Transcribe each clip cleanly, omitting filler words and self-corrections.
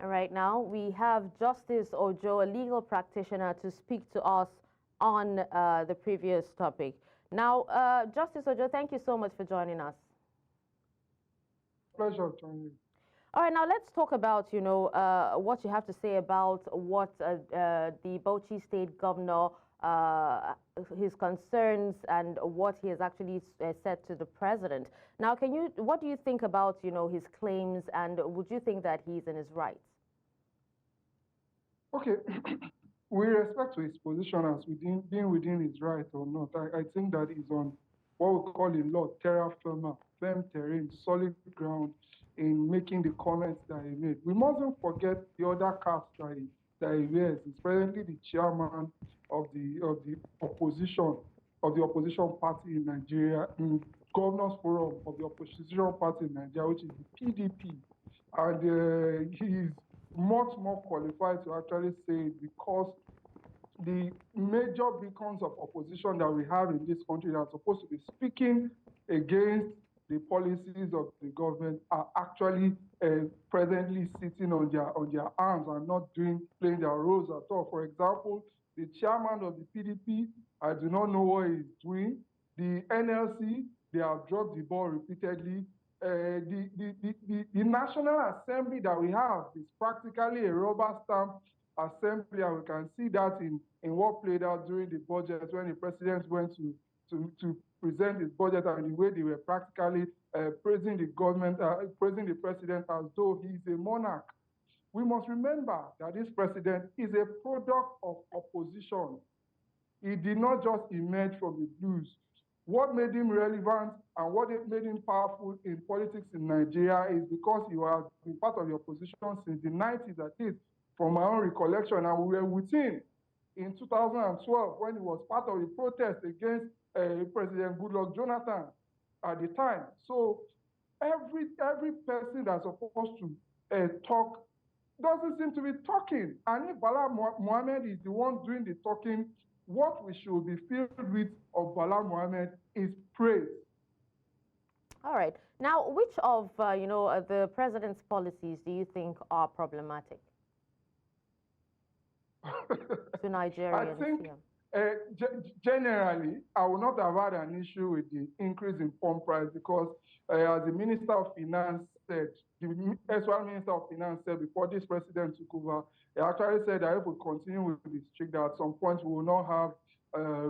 And right now, we have Justice Ojo, a legal practitioner, to speak to us on the previous topic. Now, Justice Ojo, thank you so much for joining us. Pleasure, Tony. All right, now let's talk about, what you have to say about what the Bauchi State Governor, his concerns and what he has actually said to the president. Now, what do you think about, his claims, and would you think that he's in his rights? Okay, with respect to his position as being within his right or not, I think that is on what we call in law terra firma, firm terrain, solid ground in making the comments that he made. We mustn't forget the other caps that he wears. He's presently the chairman of the opposition party in Nigeria, in Governors Forum of the opposition party in Nigeria, which is the PDP, and he's much more qualified to actually say it because the major beacons of opposition that we have in this country that are supposed to be speaking against the policies of the government are actually presently sitting on their arms and not playing their roles at all. For example, the chairman of the PDP, I do not know what he's doing. The NLC, they have dropped the ball repeatedly. The National Assembly that we have is practically a rubber stamp assembly, and we can see that in what played out during the budget when the president went to present his budget, and the way they were practically praising the government, praising the president as though he's a monarch. We must remember that this president is a product of opposition. He did not just emerge from the blues. What made him relevant and what made him powerful in politics in Nigeria is because he was been part of the opposition since the 90s, at least from my own recollection, and we were with him in 2012 when he was part of the protest against President Goodluck Jonathan at the time. So every person that's supposed to talk doesn't seem to be talking. And if Bala Mohammed is the one doing the talking, what we should be filled with of Bala Mohammed is praise. All right. Now, which of the president's policies do you think are problematic to Nigerians? I think generally, I will not have had an issue with the increase in pump price because, as the Minister of Finance said, the ex-one Minister of Finance said before this president took over, he actually said that if we continue with this strict, that at some point we will not have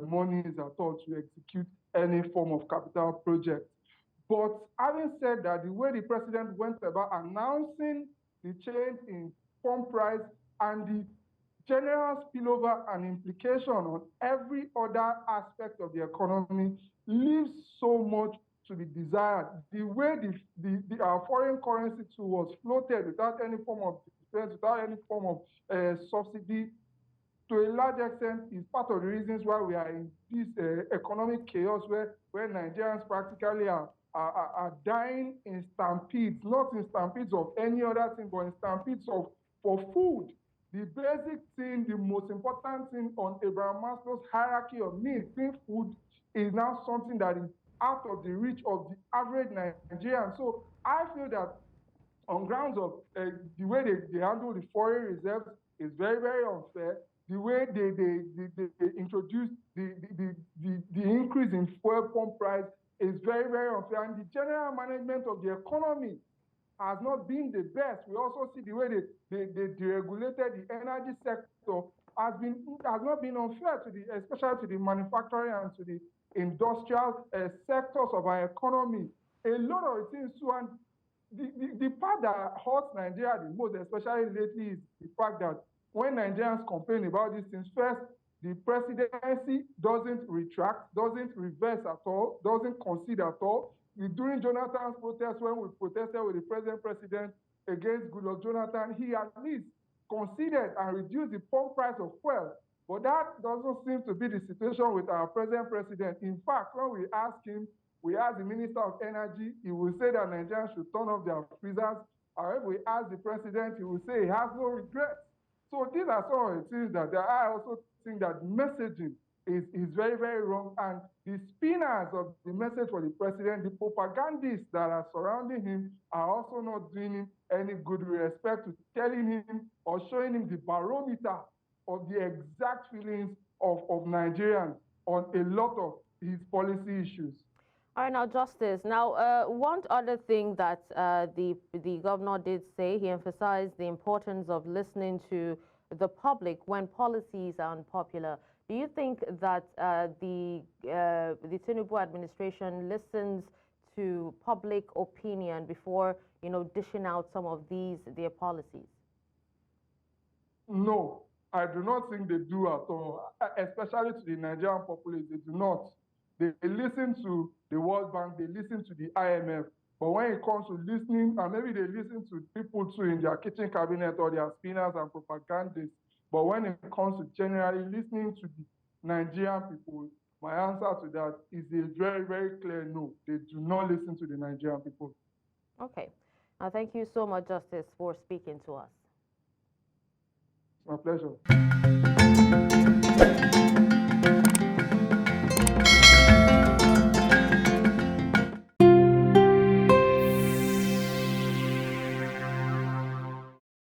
monies at all to execute any form of capital project. But having said that, the way the president went about announcing the change in pump price and the general spillover and implication on every other aspect of the economy leaves so much to be desired. The way our foreign currency too was floated without any form of defense, without any form of subsidy, to a large extent is part of the reasons why we are in this economic chaos where Nigerians practically are dying in stampedes, not in stampedes of any other thing, but in stampedes for food. The basic thing, the most important thing on Abraham Maslow's hierarchy of needs, being food, is now something that is out of the reach of the average Nigerian. So I feel that on grounds of the way they handle the foreign reserves is very, very unfair. The way they introduced the increase in fuel pump price is very, very unfair. And the general management of the economy has not been the best. We also see the way they deregulated the energy sector has not been unfair especially to the manufacturing and to the industrial sectors of our economy. A lot of things too, and the part that hurts Nigeria the most, especially lately, is the fact that when Nigerians complain about these things, first, the presidency doesn't retract, doesn't reverse at all, doesn't concede at all. During Jonathan's protest, when we protested with the present president against Goodluck Jonathan, he at least conceded and reduced the pump price of fuel. But that doesn't seem to be the situation with our present president. In fact, when we ask the Minister of Energy, he will say that Nigerians should turn off their freezers. However, we ask the president, he will say he has no regrets. So these are some of the things that I also think that messaging is very, very wrong. And the spinners of the message for the president, the propagandists that are surrounding him, are also not doing him any good with respect to telling him or showing him the barometer of the exact feelings of Nigerians on a lot of his policy issues. All right, now, Justice. Now, one other thing that the governor did say, he emphasized the importance of listening to the public when policies are unpopular. Do you think that the Tinubu administration listens to public opinion before, dishing out some of their policies? No, I do not think they do at all, especially to the Nigerian populace. They do not. They listen to the World Bank, they listen to the IMF, but when it comes to listening, and maybe they listen to people too in their kitchen cabinet or their spinners and propagandists, but when it comes to generally listening to the Nigerian people, my answer to that is a very, very clear no. They do not listen to the Nigerian people. Okay. Thank you so much, Justice, for speaking to us. It's my pleasure.